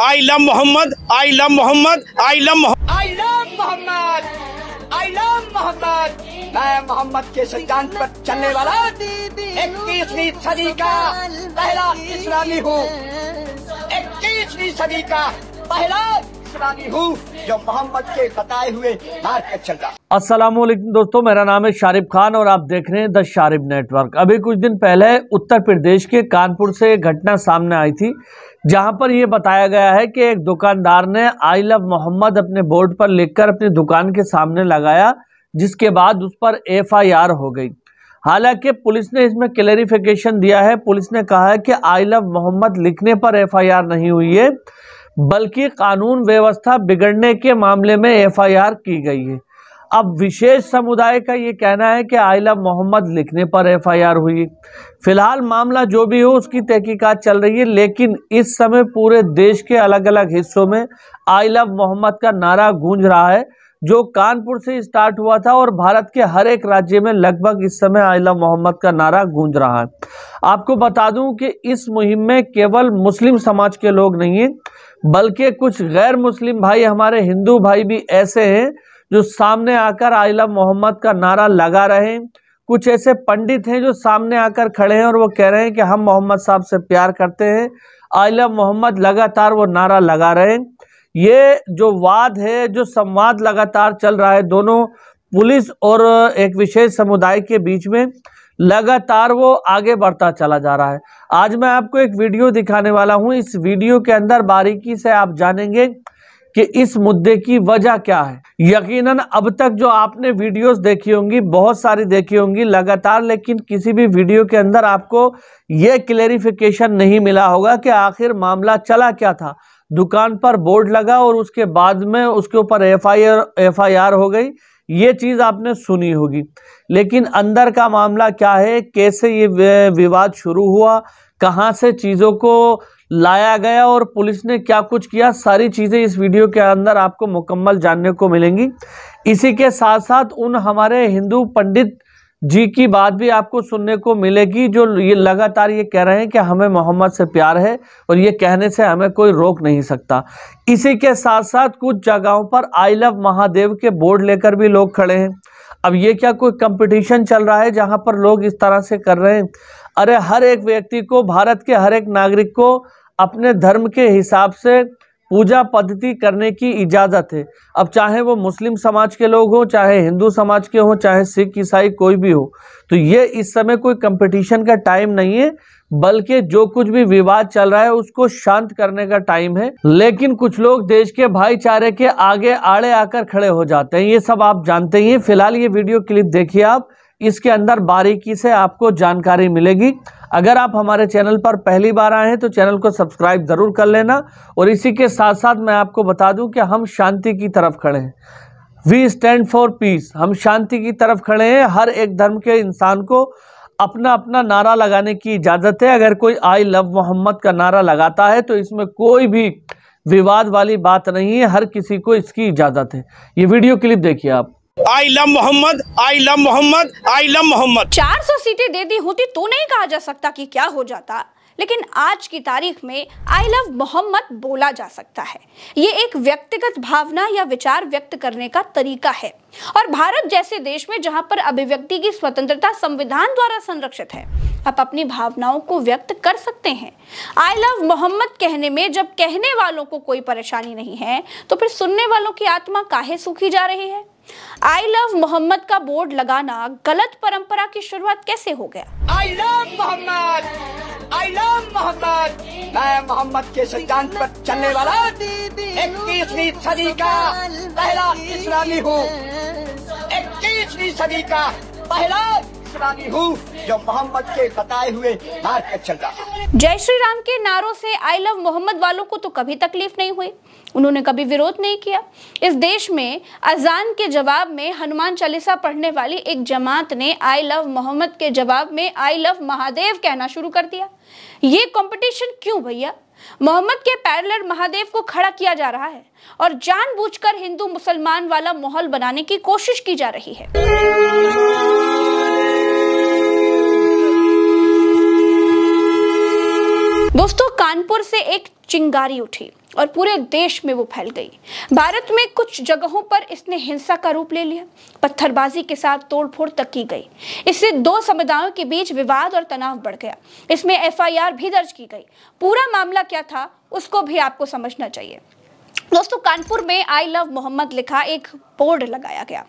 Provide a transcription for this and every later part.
I love Mohammad, I love Mohammad, I love Mohammad, I love Mohammad, I love Mohammad. मैं मोहम्मद के सिद्धांत पर चलने वाला 21वीं सदी का पहला इस्लामी हूँ। 21वीं सदी का पहला इस्लामी हूँ जो मोहम्मद के बताए हुए मार्ग पर चल रहा। अस्सलामुअलैकुम दोस्तों, मेरा नाम है शारिब खान और आप देख रहे हैं द शारिब नेटवर्क। अभी कुछ दिन पहले उत्तर प्रदेश के कानपुर से एक घटना सामने आई थी, जहां पर यह बताया गया है कि एक दुकानदार ने आई लव मोहम्मद अपने बोर्ड पर लिखकर अपनी दुकान के सामने लगाया, जिसके बाद उस पर FIR हो गई। हालांकि पुलिस ने इसमें क्लैरिफिकेशन दिया है। पुलिस ने कहा है कि आई लव मोहम्मद लिखने पर FIR नहीं हुई है, बल्कि कानून व्यवस्था बिगड़ने के मामले में FIR की गई है। अब विशेष समुदाय का ये कहना है कि आई लव मोहम्मद लिखने पर FIR हुई। फिलहाल मामला जो भी हो उसकी तहकीकात चल रही है, लेकिन इस समय पूरे देश के अलग अलग हिस्सों में आई लव मोहम्मद का नारा गूंज रहा है, जो कानपुर से स्टार्ट हुआ था और भारत के हर एक राज्य में लगभग इस समय आई लव मोहम्मद का नारा गूंज रहा है। आपको बता दूं कि इस मुहिम में केवल मुस्लिम समाज के लोग नहीं हैं, बल्कि कुछ गैर मुस्लिम भाई, हमारे हिंदू भाई भी ऐसे हैं जो सामने आकर आई लव मोहम्मद का नारा लगा रहे हैं। कुछ ऐसे पंडित हैं जो सामने आकर खड़े हैं और वो कह रहे हैं कि हम मोहम्मद साहब से प्यार करते हैं, आई लव मोहम्मद लगातार वो नारा लगा रहे हैं। ये जो वाद है, जो संवाद लगातार चल रहा है दोनों पुलिस और एक विशेष समुदाय के बीच में, लगातार वो आगे बढ़ता चला जा रहा है। आज मैं आपको एक वीडियो दिखाने वाला हूं। इस वीडियो के अंदर बारीकी से आप जानेंगे कि इस मुद्दे की वजह क्या है। यकीनन अब तक जो आपने वीडियोस देखी होंगी, बहुत सारी देखी होंगी लगातार, लेकिन किसी भी वीडियो के अंदर आपको ये क्लैरिफिकेशन नहीं मिला होगा कि आखिर मामला चला क्या था। दुकान पर बोर्ड लगा और उसके बाद में उसके ऊपर FIR हो गई, ये चीज़ आपने सुनी होगी, लेकिन अंदर का मामला क्या है, कैसे ये विवाद शुरू हुआ, कहां से चीज़ों को लाया गया और पुलिस ने क्या कुछ किया, सारी चीज़ें इस वीडियो के अंदर आपको मुकम्मल जानने को मिलेंगी। इसी के साथ साथ उन हमारे हिंदू पंडित जी की बात भी आपको सुनने को मिलेगी, जो ये लगातार ये कह रहे हैं कि हमें मोहम्मद से प्यार है और ये कहने से हमें कोई रोक नहीं सकता। इसी के साथ साथ कुछ जगहों पर आई लव महादेव के बोर्ड लेकर भी लोग खड़े हैं। अब ये क्या कोई कंपटीशन चल रहा है जहां पर लोग इस तरह से कर रहे हैं? अरे हर एक व्यक्ति को, भारत के हर एक नागरिक को अपने धर्म के हिसाब से पूजा पद्धति करने की इजाज़त है। अब चाहे वो मुस्लिम समाज के लोग हों, चाहे हिंदू समाज के हों, चाहे सिख ईसाई कोई भी हो, तो ये इस समय कोई कंपटीशन का टाइम नहीं है, बल्कि जो कुछ भी विवाद चल रहा है उसको शांत करने का टाइम है। लेकिन कुछ लोग देश के भाईचारे के आगे आड़े आकर खड़े हो जाते हैं, ये सब आप जानते ही हैं। फिलहाल ये वीडियो क्लिप देखिए आप, इसके अंदर बारीकी से आपको जानकारी मिलेगी। अगर आप हमारे चैनल पर पहली बार आए हैं तो चैनल को सब्सक्राइब जरूर कर लेना। और इसी के साथ साथ मैं आपको बता दूं कि हम शांति की तरफ खड़े हैं। वी स्टैंड फॉर पीस, हम शांति की तरफ खड़े हैं। हर एक धर्म के इंसान को अपना अपना नारा लगाने की इजाज़त है। अगर कोई आई लव मोहम्मद का नारा लगाता है तो इसमें कोई भी विवाद वाली बात नहीं है, हर किसी को इसकी इजाज़त है। ये वीडियो क्लिप देखिए आप। I love Mohammad, I love Mohammad, I love Mohammad. 400 सीटें दे दी होती तो नहीं कहा जा सकता कि क्या हो जाता, लेकिन आज की तारीख में आई लव मोहम्मद बोला जा सकता है। ये एक व्यक्तिगत भावना या विचार व्यक्त करने का तरीका है, और भारत जैसे देश में जहां पर अभिव्यक्ति की स्वतंत्रता संविधान द्वारा संरक्षित है, आप अपनी भावनाओं को व्यक्त कर सकते हैं। आई लव मोहम्मद कहने में जब कहने वालों को कोई परेशानी नहीं है, तो फिर सुनने वालों की आत्मा काहे सूखी जा रही है? आई लव मोहम्मद का बोर्ड लगाना गलत परंपरा की शुरुआत कैसे हो गया? I love Mohammad, I love Mohammad. मैं मोहम्मद के सिद्धांत पर चलने वाला 21वीं सदी का पहला इस्लामी हूँ। 21वीं सदी का पहला इस्लामी हूँ जो मोहम्मद के बताए हुए मार्ग पर चल रहा। जय श्री राम के नारों से आई लव मोहम्मद वालों को तो कभी तकलीफ नहीं हुई, उन्होंने कभी विरोध नहीं किया। इस देश में अजान के जवाब में हनुमान चालीसा पढ़ने वाली एक जमात ने आई लव मोहम्मद के जवाब में आई लव महादेव कहना शुरू कर दिया। ये कंपटीशन क्यों भैया? मोहम्मद के पैरेलल महादेव को खड़ा किया जा रहा है और जानबूझकर हिंदू मुसलमान वाला माहौल बनाने की कोशिश की जा रही है। दोस्तों, कानपुर से एक चिंगारी उठी और पूरे देश में वो फैल गई। भारत में कुछ जगहों पर इसने हिंसा का रूप ले लिया, पत्थरबाजी के साथ तोड़फोड़ तक की गई। इससे दो समुदायों के बीच विवाद और तनाव बढ़ गया। इसमें FIR भी दर्ज की गई। पूरा मामला क्या था उसको भी आपको समझना चाहिए। दोस्तों, कानपुर में आई लव मोहम्मद लिखा एक बोर्ड लगाया गया।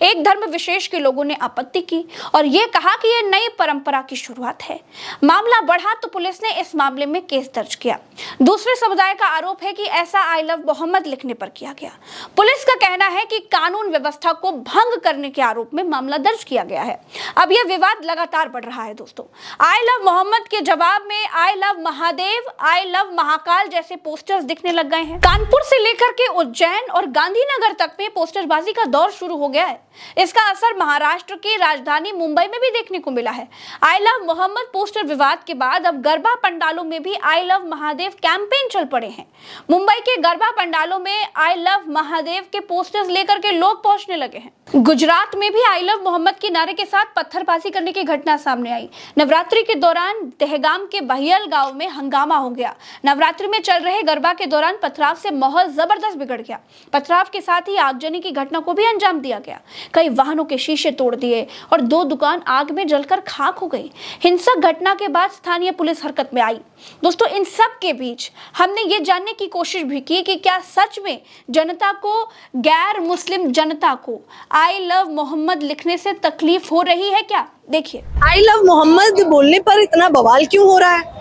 एक धर्म विशेष के लोगों ने आपत्ति की और यह कहा कि यह नई परंपरा की शुरुआत है। मामला बढ़ा तो पुलिस ने इस मामले में केस दर्ज किया। दूसरे समुदाय का आरोप है कि ऐसा आई लव मोहम्मद लिखने पर किया गया। पुलिस का कहना है कि कानून व्यवस्था को भंग करने के आरोप में मामला दर्ज किया गया है। अब यह विवाद लगातार बढ़ रहा है। दोस्तों, आई लव मोहम्मद के जवाब में I love Mahadev, I love Mahakal जैसे पोस्टर्स दिखने लग गए हैं। कानपुर से लेकर के उज्जैन और गांधीनगर तक में पोस्टरबाजी का दौर शुरू हो गया है। इसका असर महाराष्ट्र की राजधानी मुंबई में भी देखने को मिला है। आई लव मोहम्मद पोस्टर विवाद के बाद अब गरबा पंडालों में भी आई लव महादेव कैंपेन चल पड़े हैं। मुंबई के गरबा पंडालों में आई लव महादेव के पोस्टर्स लेकर के लोग पहुंचने लगे हैं। गुजरात में भी आई लव मोहम्मद के नारे के साथ पत्थरबाजी करने की घटना सामने आई। नवरात्रि के दौरान दहगाम के बहियल गांव में हंगामा हो गया। नवरात्रि में चल रहे गरबा के दौरान पथराव से माहौल जबरदस्त बिगड़ गया। पथराव के साथ ही आगजनी की घटना को भी अंजाम दिया गया। कई वाहनों के शीशे तोड़ दिए और 2 दुकान आग में जलकर खाक हो गई। हिंसक घटना के बाद स्थानीय पुलिस हरकत में आई। दोस्तों, इन सब के बीच हमने ये जानने की कोशिश भी की कि क्या सच में जनता को, गैर मुस्लिम जनता को आई लव मोहम्मद लिखने से तकलीफ हो रही है क्या? देखिए, आई लव मोहम्मद बोलने पर इतना बवाल क्यों हो रहा है?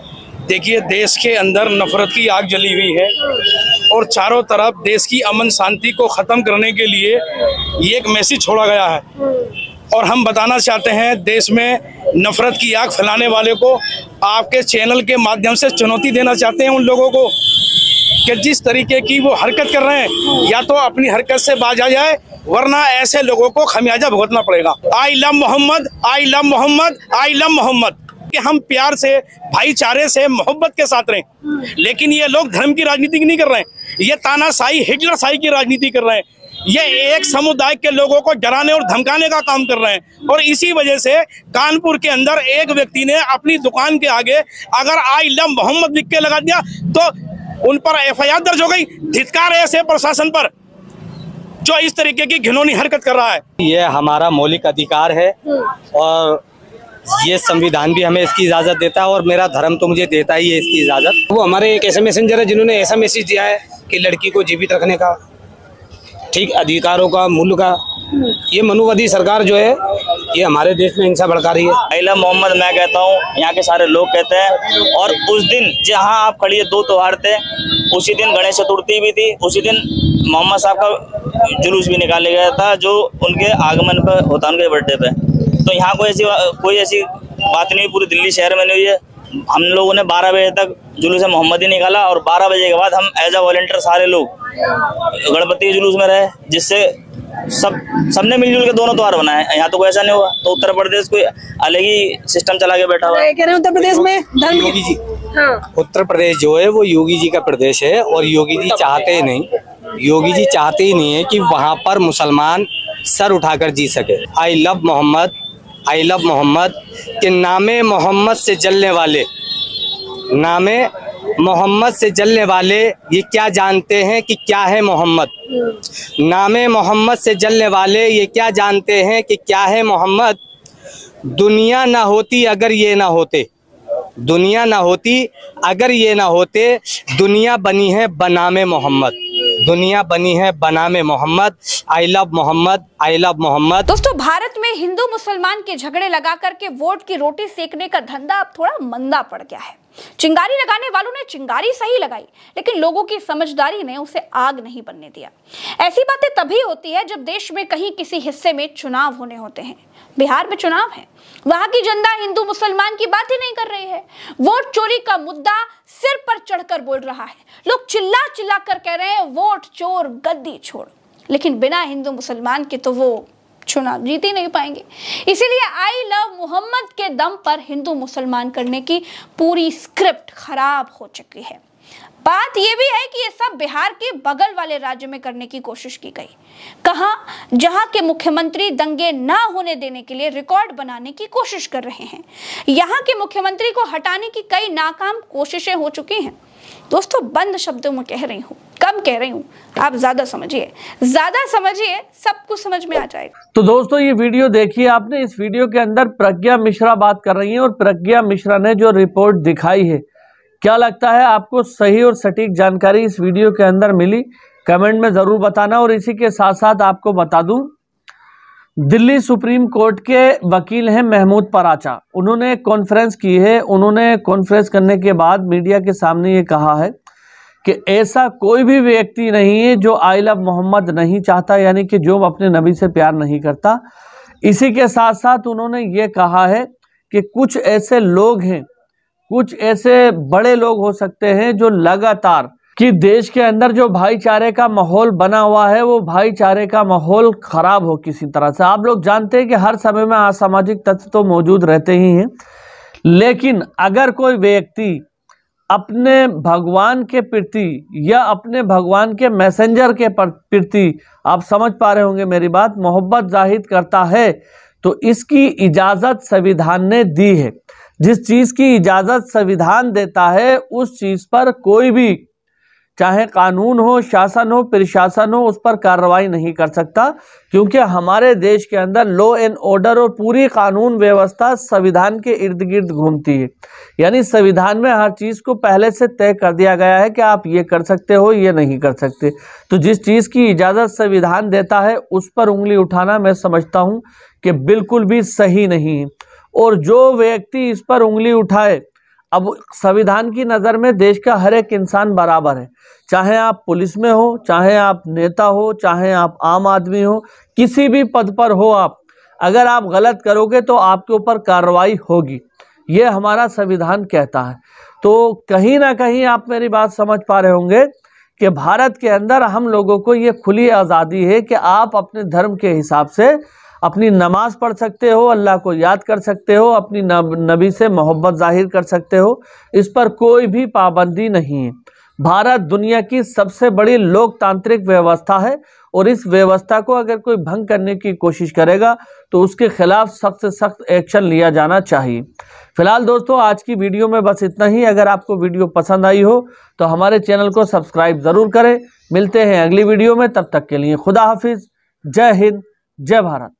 देखिए, देश के अंदर नफरत की आग जली हुई है और चारों तरफ देश की अमन शांति को खत्म करने के लिए ये एक मैसेज छोड़ा गया है। और हम बताना चाहते हैं, देश में नफरत की आग फैलाने वाले को आपके चैनल के माध्यम से चुनौती देना चाहते हैं उन लोगों को कि जिस तरीके की वो हरकत कर रहे हैं, या तो अपनी हरकत से बाज आ जाए, वरना ऐसे लोगों को खमियाजा भुगतना पड़ेगा। I love Mohammad, I love Mohammad, I love Mohammad कि हम प्यार से, भाईचारे से, मोहब्बत के साथ रहें। लेकिन ये लोग धर्म की राजनीति नहीं कर रहे हैं, ये तानाशाही, हिटलरशाही की राजनीति कर रहे हैं। ये एक समुदाय के लोगों को डराने और धमकाने का काम कर रहे हैं। और इसी वजह से कानपुर के अंदर एक व्यक्ति ने अपनी दुकान के आगे अगर आई लव मोहम्मद लिख के लगा दिया तो उन पर FIR दर्ज हो गई। धिक्कार है ऐसे प्रशासन पर जो इस तरीके की घिनौनी हरकत कर रहा है। ये हमारा मौलिक अधिकार है और ये संविधान भी हमें इसकी इजाजत देता है और मेरा धर्म तो मुझे देता ही है इसकी इजाजत। वो हमारे एक ऐसे मैसेंजर है जिन्होंने ऐसा मैसेज दिया है कि लड़की को जीवित रखने का, ठीक अधिकारों का, मूल्य का। ये मनुवादी सरकार जो है ये हमारे देश में हिंसा भड़का रही है। आई लव मोहम्मद मैं कहता हूँ, यहाँ के सारे लोग कहते हैं। और उस दिन जहाँ आप खड़ी है 2 त्योहार थे, उसी दिन गणेश चतुर्थी भी थी, उसी दिन मोहम्मद साहब का जुलूस भी निकाला गया था जो उनके आगमन पर होता, उनके बर्थडे पे। तो यहाँ कोई ऐसी बात नहीं, पूरी दिल्ली शहर में नहीं हुई है। हम लोगों ने 12 बजे तक जुलूस मोहम्मद ही निकाला और 12 बजे के बाद हम एज अ वॉलंटियर सारे लोग गणपति के जुलूस में रहे, जिससे सबने मिलजुल के दोनों त्योहार बनाए। यहाँ तो कोई ऐसा नहीं हुआ। तो उत्तर प्रदेश कोई अलग ही सिस्टम चला के बैठा हुआ है। कह रहे हैं उत्तर प्रदेश में धर्म योगी जी, उत्तर प्रदेश जो है वो योगी जी का प्रदेश है और योगी जी चाहते ही नहीं, योगी जी चाहते ही नहीं है कि वहाँ पर मुसलमान सर उठाकर जी सके। I love Mohammad, I love Mohammad के नामे मोहम्मद से जलने वाले, नामे मोहम्मद से जलने वाले ये क्या जानते हैं कि क्या है मोहम्मद? नामे मोहम्मद से जलने वाले ये क्या जानते हैं कि क्या है मोहम्मद? दुनिया ना होती अगर ये ना होते, दुनिया ना होती अगर ये ना होते, दुनिया बनी है बनामे मोहम्मद, दुनिया बनी है बनामे Mohammad. I love Mohammad, I love Mohammad. दोस्तों, भारत में हिंदू मुसलमान के झगड़े लगा करके वोट की रोटी सेकने का धंधा अब थोड़ा मंदा पड़ गया है। चिंगारी लगाने वालों ने चिंगारी सही लगाई, लेकिन लोगों की समझदारी ने उसे आग नहीं बनने दिया। ऐसी बातें तभी होती है जब देश में कहीं किसी हिस्से में चुनाव होने होते हैं। बिहार में चुनाव है, वहां की जनता हिंदू मुसलमान की बात ही नहीं कर रही है। वोट चोरी का मुद्दा सिर पर चढ़कर बोल रहा है। लोग चिल्ला चिल्ला कर कह रहे हैं वोट चोर गद्दी छोड़, लेकिन बिना हिंदू मुसलमान के तो वो चुनाव जीत ही नहीं पाएंगे। इसीलिए आई लव मोहम्मद के दम पर हिंदू मुसलमान करने की पूरी स्क्रिप्ट खराब हो चुकी है। बात यह भी है कि ये सब बिहार के बगल वाले राज्य में करने की कोशिश की गई। कहां? जहां के मुख्यमंत्री दंगे ना होने देने के लिए रिकॉर्ड बनाने की कोशिश कर रहे हैं। यहां के मुख्यमंत्री को हटाने की कई नाकाम कोशिशें हो चुकी हैं। दोस्तों, बंद शब्दों में कह रही हूँ, कम कह रही हूँ, आप ज्यादा समझिए, सब कुछ समझ में आ जाएगा। तो दोस्तों, ये वीडियो देखिए आपने। इस वीडियो के अंदर प्रज्ञा मिश्रा बात कर रही हैं और प्रज्ञा मिश्रा ने जो रिपोर्ट दिखाई है, क्या लगता है आपको सही और सटीक जानकारी इस वीडियो के अंदर मिली? कमेंट में जरूर बताना। और इसी के साथ साथ आपको बता दूं, दिल्ली सुप्रीम कोर्ट के वकील हैं महमूद पराचा, उन्होंने कॉन्फ्रेंस की है। उन्होंने कॉन्फ्रेंस करने के बाद मीडिया के सामने ये कहा है कि ऐसा कोई भी व्यक्ति नहीं है जो आई लव मोहम्मद नहीं चाहता, यानी कि जो अपने नबी से प्यार नहीं करता। इसी के साथ साथ उन्होंने ये कहा है कि कुछ ऐसे लोग हैं, कुछ ऐसे बड़े लोग हो सकते हैं जो लगातार कि देश के अंदर जो भाईचारे का माहौल बना हुआ है, वो भाईचारे का माहौल खराब हो किसी तरह से। आप लोग जानते हैं कि हर समय में असामाजिक तत्व तो मौजूद रहते ही हैं, लेकिन अगर कोई व्यक्ति अपने भगवान के प्रति या अपने भगवान के मैसेंजर के प्रति, आप समझ पा रहे होंगे मेरी बात, मोहब्बत जाहिर करता है, तो इसकी इजाज़त संविधान ने दी है। जिस चीज़ की इजाज़त संविधान देता है, उस चीज़ पर कोई भी, चाहे कानून हो, शासन हो, प्रशासन हो, उस पर कार्रवाई नहीं कर सकता, क्योंकि हमारे देश के अंदर लॉ एंड ऑर्डर और पूरी कानून व्यवस्था संविधान के इर्द गिर्द घूमती है। यानी संविधान में हर चीज़ को पहले से तय कर दिया गया है कि आप ये कर सकते हो, ये नहीं कर सकते। तो जिस चीज़ की इजाज़त संविधान देता है, उस पर उंगली उठाना मैं समझता हूँ कि बिल्कुल भी सही नहीं है। और जो व्यक्ति इस पर उंगली उठाए, अब संविधान की नज़र में देश का हर एक इंसान बराबर है, चाहे आप पुलिस में हो, चाहे आप नेता हो, चाहे आप आम आदमी हो, किसी भी पद पर हो आप, अगर आप गलत करोगे तो आपके ऊपर कार्रवाई होगी, ये हमारा संविधान कहता है। तो कहीं ना कहीं आप मेरी बात समझ पा रहे होंगे कि भारत के अंदर हम लोगों को ये खुली आज़ादी है कि आप अपने धर्म के हिसाब से अपनी नमाज पढ़ सकते हो, अल्लाह को याद कर सकते हो, अपनी नबी से मोहब्बत जाहिर कर सकते हो, इस पर कोई भी पाबंदी नहीं है। भारत दुनिया की सबसे बड़ी लोकतांत्रिक व्यवस्था है और इस व्यवस्था को अगर कोई भंग करने की कोशिश करेगा तो उसके खिलाफ सख्त से सख्त एक्शन लिया जाना चाहिए। फिलहाल दोस्तों, आज की वीडियो में बस इतना ही। अगर आपको वीडियो पसंद आई हो तो हमारे चैनल को सब्सक्राइब ज़रूर करें। मिलते हैं अगली वीडियो में, तब तक के लिए खुदा हाफिज़। जय हिंद, जय भारत।